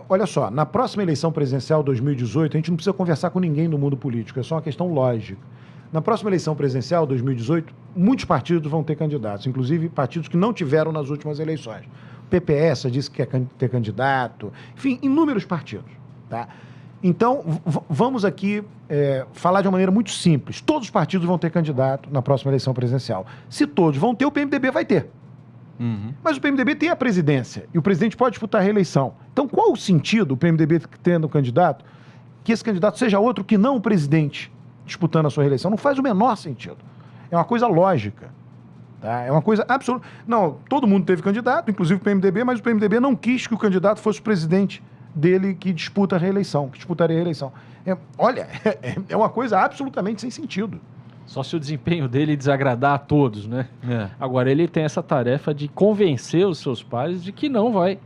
Olha só, na próxima eleição presidencial 2018, a gente não precisa conversar com ninguém do mundo político, é só uma questão lógica. Na próxima eleição presidencial 2018, muitos partidos vão ter candidatos, inclusive partidos que não tiveram nas últimas eleições. O PPS disse que quer ter candidato, enfim, inúmeros partidos, tá? Então, vamos aqui falar de uma maneira muito simples. Todos os partidos vão ter candidato na próxima eleição presidencial. Se todos vão ter, o PMDB vai ter. Mas o PMDB tem a presidência e o presidente pode disputar a reeleição. Então, qual o sentido o PMDB tendo um candidato, que esse candidato seja outro que não o presidente disputando a sua reeleição? Não faz o menor sentido. É uma coisa lógica, tá? É uma coisa absoluta. Não, todo mundo teve candidato, inclusive o PMDB, mas o PMDB não quis que o candidato fosse o presidente dele que disputa a reeleição, que disputaria a reeleição. É uma coisa absolutamente sem sentido. Só se o desempenho dele desagradar a todos, né? Agora, ele tem essa tarefa de convencer os seus pares de que não vai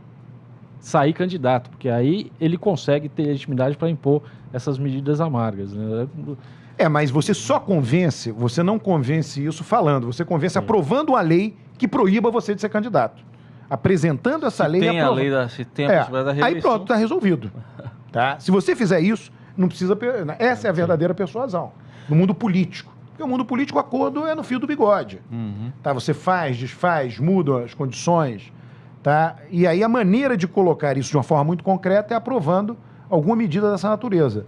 sair candidato, porque aí ele consegue ter legitimidade para impor essas medidas amargas, né? Mas você só convence, você não convence isso falando, você convence aprovando a lei que proíba você de ser candidato. Apresentando essa lei... Se tem a possibilidade da reeleição... Aí pronto, está resolvido. Tá? Se você fizer isso, não precisa... Essa é a verdadeira persuasão no mundo político. Porque o mundo político, o acordo é no fio do bigode. Tá? Você faz, desfaz, muda as condições. Tá? E aí a maneira de colocar isso de uma forma muito concreta é aprovando alguma medida dessa natureza,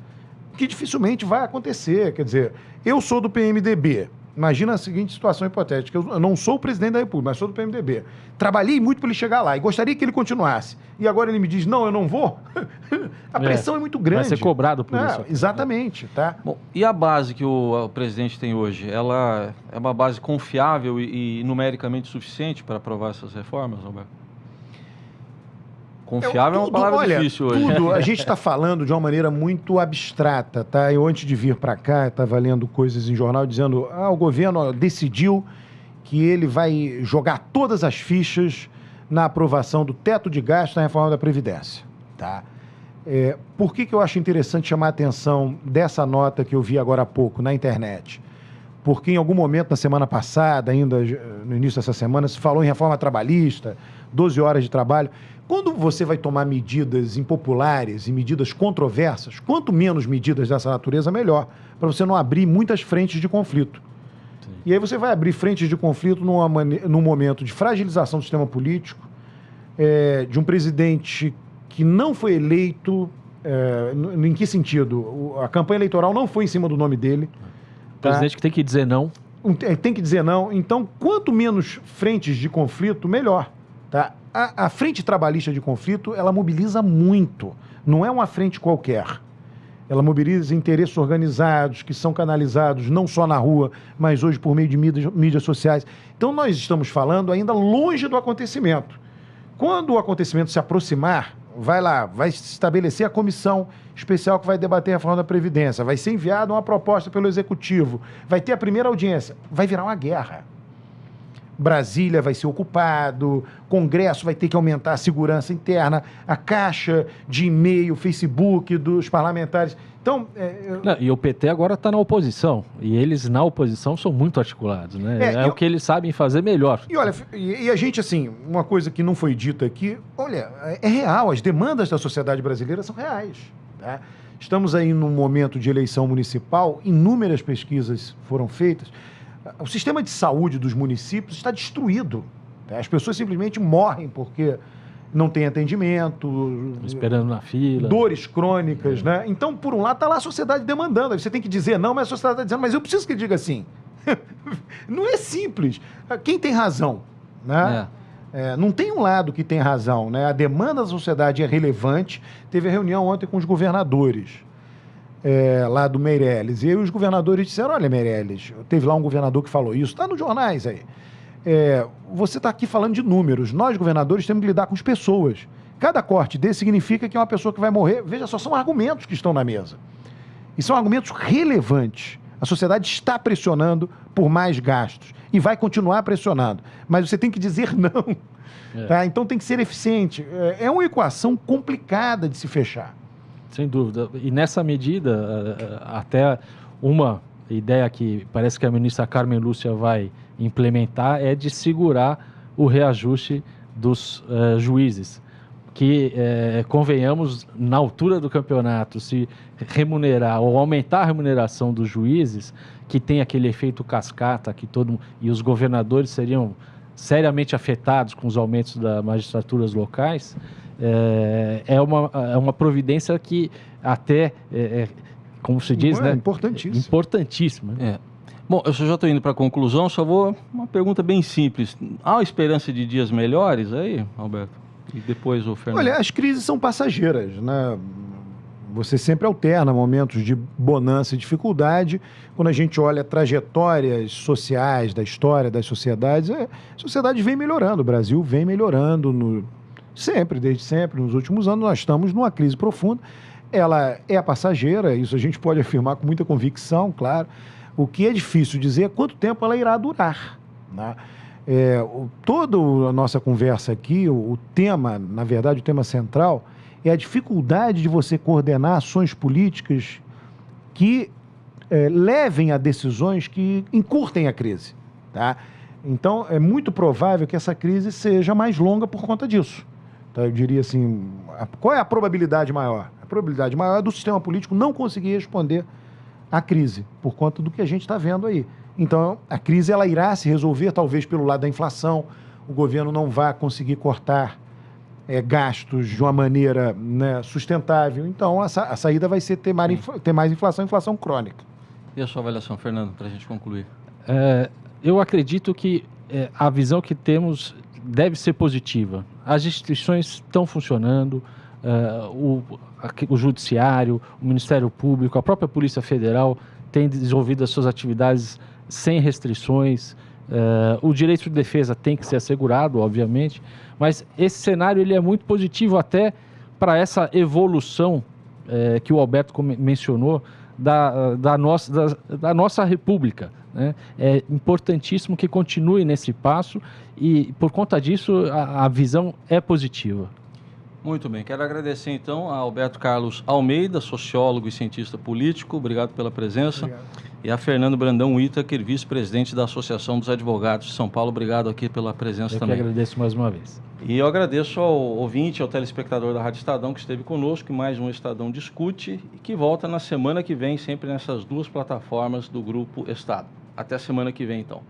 que dificilmente vai acontecer. Quer dizer, eu sou do PMDB. Imagina a seguinte situação hipotética: eu não sou o presidente da República, mas sou do PMDB. Trabalhei muito para ele chegar lá e gostaria que ele continuasse. E agora ele me diz: não, eu não vou. A pressão é muito grande. Vai ser cobrado por isso. Exatamente. Tá? Bom, e a base que o presidente tem hoje? Ela é uma base confiável e numericamente suficiente para aprovar essas reformas, Alberto? Confiável é uma palavra difícil hoje. A gente está falando de uma maneira muito abstrata, tá? Eu, antes de vir para cá, estava lendo coisas em jornal dizendo: o governo decidiu que ele vai jogar todas as fichas na aprovação do teto de gasto na reforma da Previdência. tá? Por que eu acho interessante chamar a atenção dessa nota que eu vi agora há pouco na internet? Porque em algum momento na semana passada, ainda no início dessa semana, se falou em reforma trabalhista, 12 horas de trabalho. Quando você vai tomar medidas impopulares e medidas controversas, quanto menos medidas dessa natureza, melhor, para você não abrir muitas frentes de conflito. Sim. E aí você vai abrir frentes de conflito num momento de fragilização do sistema político, de um presidente que não foi eleito, em que sentido? A campanha eleitoral não foi em cima do nome dele. O presidente que tem que dizer não. Tem que dizer não. Então, quanto menos frentes de conflito, melhor. Tá? A frente trabalhista de conflito, ela mobiliza muito. Não é uma frente qualquer. Ela mobiliza interesses organizados que são canalizados não só na rua, mas hoje por meio de mídias sociais. Então, nós estamos falando ainda longe do acontecimento. Quando o acontecimento se aproximar, vai se estabelecer a comissão especial que vai debater a reforma da Previdência, vai ser enviada uma proposta pelo Executivo, vai ter a primeira audiência, vai virar uma guerra. Brasília vai ser ocupado, Congresso vai ter que aumentar a segurança interna, a caixa de e-mail, Facebook dos parlamentares. Então, e o PT agora está na oposição, e eles na oposição são muito articulados, né? O que eles sabem fazer melhor. E olha, e a gente, assim, uma coisa que não foi dita aqui, olha, é real, as demandas da sociedade brasileira são reais, tá? Estamos aí num momento de eleição municipal, inúmeras pesquisas foram feitas. O sistema de saúde dos municípios está destruído, tá? As pessoas simplesmente morrem porque não tem atendimento, esperando na fila, dores crônicas, né? Então, por um lado, está lá a sociedade demandando. Aí você tem que dizer não, mas a sociedade está dizendo, mas eu preciso que ele diga sim. Não é simples. Quem tem razão, né? Não tem um lado que tem razão, né? A demanda da sociedade é relevante. Teve a reunião ontem com os governadores lá do Meirelles. E aí os governadores disseram, olha, Meirelles, teve lá um governador que falou isso, está nos jornais aí. Você está aqui falando de números. Nós, governadores, temos que lidar com as pessoas. Cada corte desse significa que é uma pessoa que vai morrer. Veja só, são argumentos que estão na mesa. E são argumentos relevantes. A sociedade está pressionando por mais gastos. E vai continuar pressionando. Mas você tem que dizer não. Tá? Então tem que ser eficiente. É uma equação complicada de se fechar. Sem dúvida. E nessa medida, até uma ideia que parece que a ministra Carmen Lúcia vai implementar é de segurar o reajuste dos juízes, que, convenhamos, na altura do campeonato, se remunerar ou aumentar a remuneração dos juízes, que tem aquele efeito cascata, que e os governadores seriam seriamente afetados com os aumentos das magistraturas locais, é uma providência que até, como se diz, né? Importantíssima. Bom, eu já estou indo para a conclusão, só vou uma pergunta bem simples. Há uma esperança de dias melhores aí, Alberto? E depois o Fernando. Olha, as crises são passageiras, né? Você sempre alterna momentos de bonança e dificuldade. Quando a gente olha trajetórias sociais da história das sociedades, a sociedade vem melhorando, o Brasil vem melhorando desde sempre, nos últimos anos. Nós estamos numa crise profunda. Ela é passageira, isso a gente pode afirmar com muita convicção, claro. O que é difícil dizer é quanto tempo ela irá durar, né? Toda a nossa conversa aqui, o tema, na verdade, o tema central, é a dificuldade de você coordenar ações políticas que levem a decisões que encurtem a crise, tá? Então, é muito provável que essa crise seja mais longa por conta disso. Tá? Eu diria assim, qual é a probabilidade maior? A probabilidade maior é do sistema político não conseguir responder à crise, por conta do que a gente está vendo aí. Então, a crise ela irá se resolver, talvez pelo lado da inflação, o governo não vai conseguir cortar gastos de uma maneira, né, sustentável. Então, a saída vai ser ter mais inflação crônica. E a sua avaliação, Fernando, para a gente concluir? Eu acredito que a visão que temos deve ser positiva. As instituições estão funcionando, o Judiciário, o Ministério Público, a própria Polícia Federal tem desenvolvido as suas atividades sem restrições. O direito de defesa tem que ser assegurado, obviamente, mas esse cenário ele é muito positivo até para essa evolução que o Alberto mencionou da nossa República, né? É importantíssimo que continue nesse passo e, por conta disso, a visão é positiva. Muito bem, quero agradecer então a Alberto Carlos Almeida, sociólogo e cientista político, obrigado pela presença. Obrigado. E a Fernando Brandão Whittaker, vice-presidente da Associação dos Advogados de São Paulo, obrigado aqui pela presença também. Eu que agradeço mais uma vez. E eu agradeço ao ouvinte, ao telespectador da Rádio Estadão que esteve conosco, mais um Estadão Discute, e que volta na semana que vem, sempre nessas duas plataformas do Grupo Estado. Até semana que vem, então.